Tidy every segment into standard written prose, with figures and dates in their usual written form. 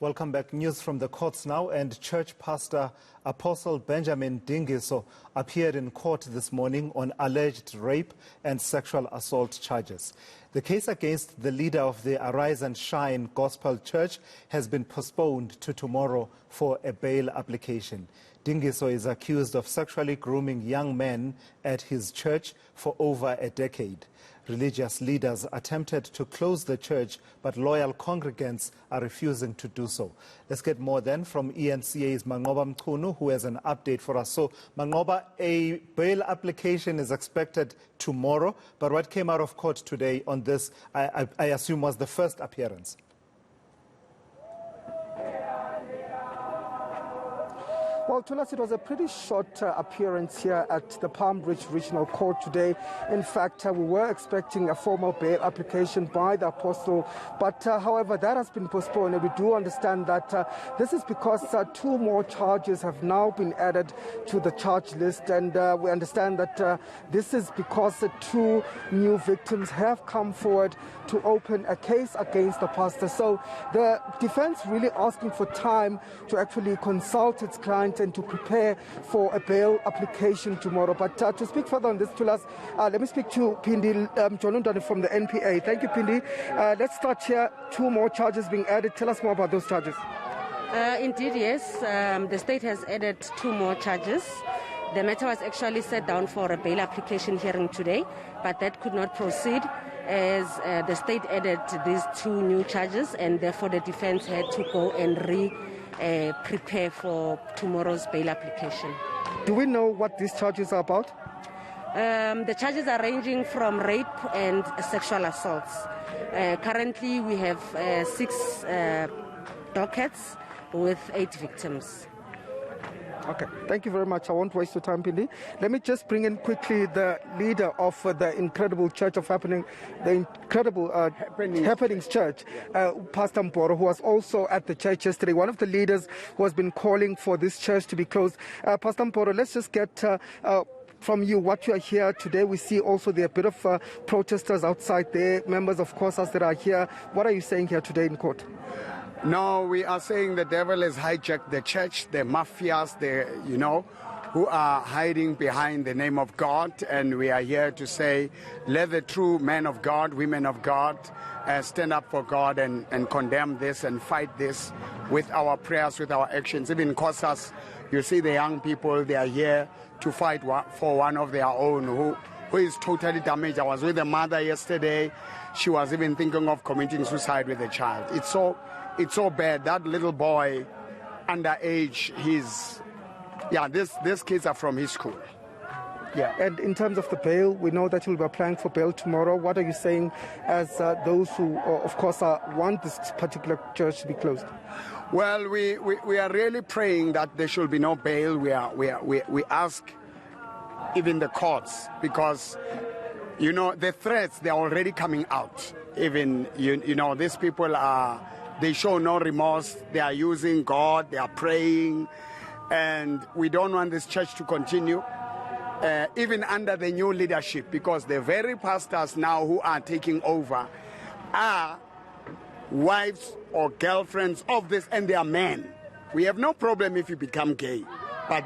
Welcome back. News from the courts now. And church pastor Apostle Benjamin Dingiso appeared in court this morning on alleged rape and sexual assault charges. The case against the leader of the Arise and Shine Gospel Church has been postponed to tomorrow for a bail application. Dingiso is accused of sexually grooming young men at his church for over a decade. Religious leaders attempted to close the church, but loyal congregants are refusing to do so. Let's get more then from eNCA's Manqoba Mchunu, who has an update for us. So, Manqoba, a bail application is expected tomorrow, but what came out of court today on this, I assume, was the first appearance? Well, to us, it was a pretty short appearance here at the Palm Ridge Regional Court today. In fact, we were expecting a formal bail application by the Apostle, but however, that has been postponed. And we do understand that this is because two more charges have now been added to the charge list, and we understand that this is because two new victims have come forward to open a case against the pastor. So the defense really asking for time to actually consult its client and to prepare for a bail application tomorrow. But to speak further on this, let me speak to Pindi Mchunu from the NPA. Thank you, Pindi. Let's start here. Two more charges being added. Tell us more about those charges. Indeed, yes. The state has added two more charges. The matter was actually set down for a bail application hearing today, but that could not proceed as the state added these two new charges, and therefore the defense had to go and prepare for tomorrow's bail application. Do we know what these charges are about? The charges are ranging from rape and sexual assaults. Currently, we have 6 dockets with 8 victims. Okay, thank you very much. I won't waste your time, Pindi. Let me just bring in quickly the leader of the incredible Church of Happening, the incredible Happenings Church, Pastor Mporo, who was also at the church yesterday, one of the leaders who has been calling for this church to be closed. Pastor Mporo, let's just get from you what you are here today. We see also there are a bit of protesters outside there, members of COSAS that are here. What are you saying here today in court? No, we are saying the devil has hijacked the church, the mafias, who are hiding behind the name of God. And we are here to say, let the true men of God, women of God, stand up for God and condemn this and fight this with our prayers, with our actions. Even COSAS, you see the young people, they are here to fight for one of their own who is totally damaged. I was with a mother yesterday. She was even thinking of committing suicide with a child. It's so bad. That little boy, underage, these kids are from his school. Yeah, and in terms of the bail, we know that you'll be applying for bail tomorrow. What are you saying as those who, of course, want this particular church to be closed? Well, we are really praying that there should be no bail. We ask even the courts, because, the threats, they're already coming out. Even, these people they show no remorse. They are using God. They are praying. And we don't want this church to continue, even under the new leadership, because the very pastors now who are taking over are wives or girlfriends of this, and they are men. We have no problem if you become gay, but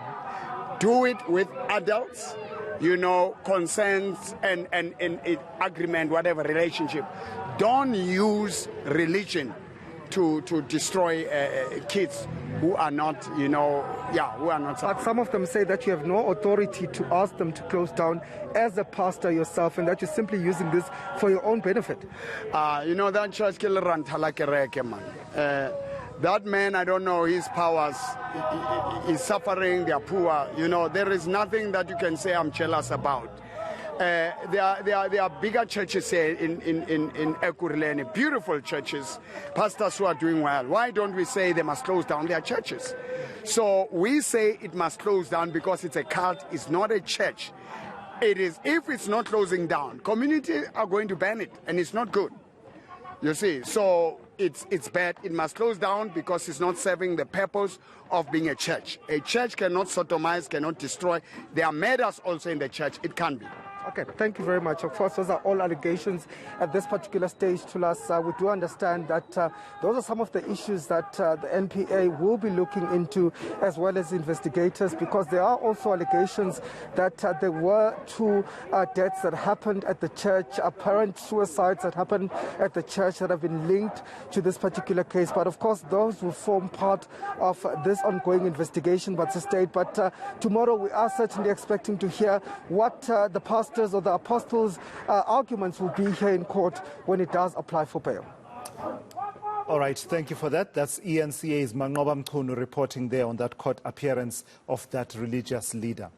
do it with adults, consent and agreement, whatever relationship. Don't use religion to destroy kids who are not, who are not. But some of them say that you have no authority to ask them to close down as a pastor yourself, and that you're simply using this for your own benefit. That church killer ran talakereke, man. That man, I don't know his powers. He's suffering. They are poor. There is nothing that you can say I'm jealous about. There are bigger churches here in Ekurhuleni, beautiful churches, pastors who are doing well. Why don't we say they must close down their churches? So we say it must close down because it's a cult, it's not a church. It is, if it's not closing down, community are going to ban it, and it's not good. You see, so it's bad. It must close down because it's not serving the purpose of being a church. A church cannot sodomize, cannot destroy. There are murders also in the church. It can be. Okay, thank you very much. Of course, those are all allegations at this particular stage to us. We do understand that those are some of the issues that the NPA will be looking into, as well as investigators, because there are also allegations that there were two deaths that happened at the church, apparent suicides that happened at the church that have been linked to this particular case. But of course, those will form part of this ongoing investigation by the state. But tomorrow we are certainly expecting to hear what the pastors or the apostles' arguments will be here in court when it does apply for bail. All right, thank you for that. That's eNCA's Manqoba Mchunu reporting there on that court appearance of that religious leader.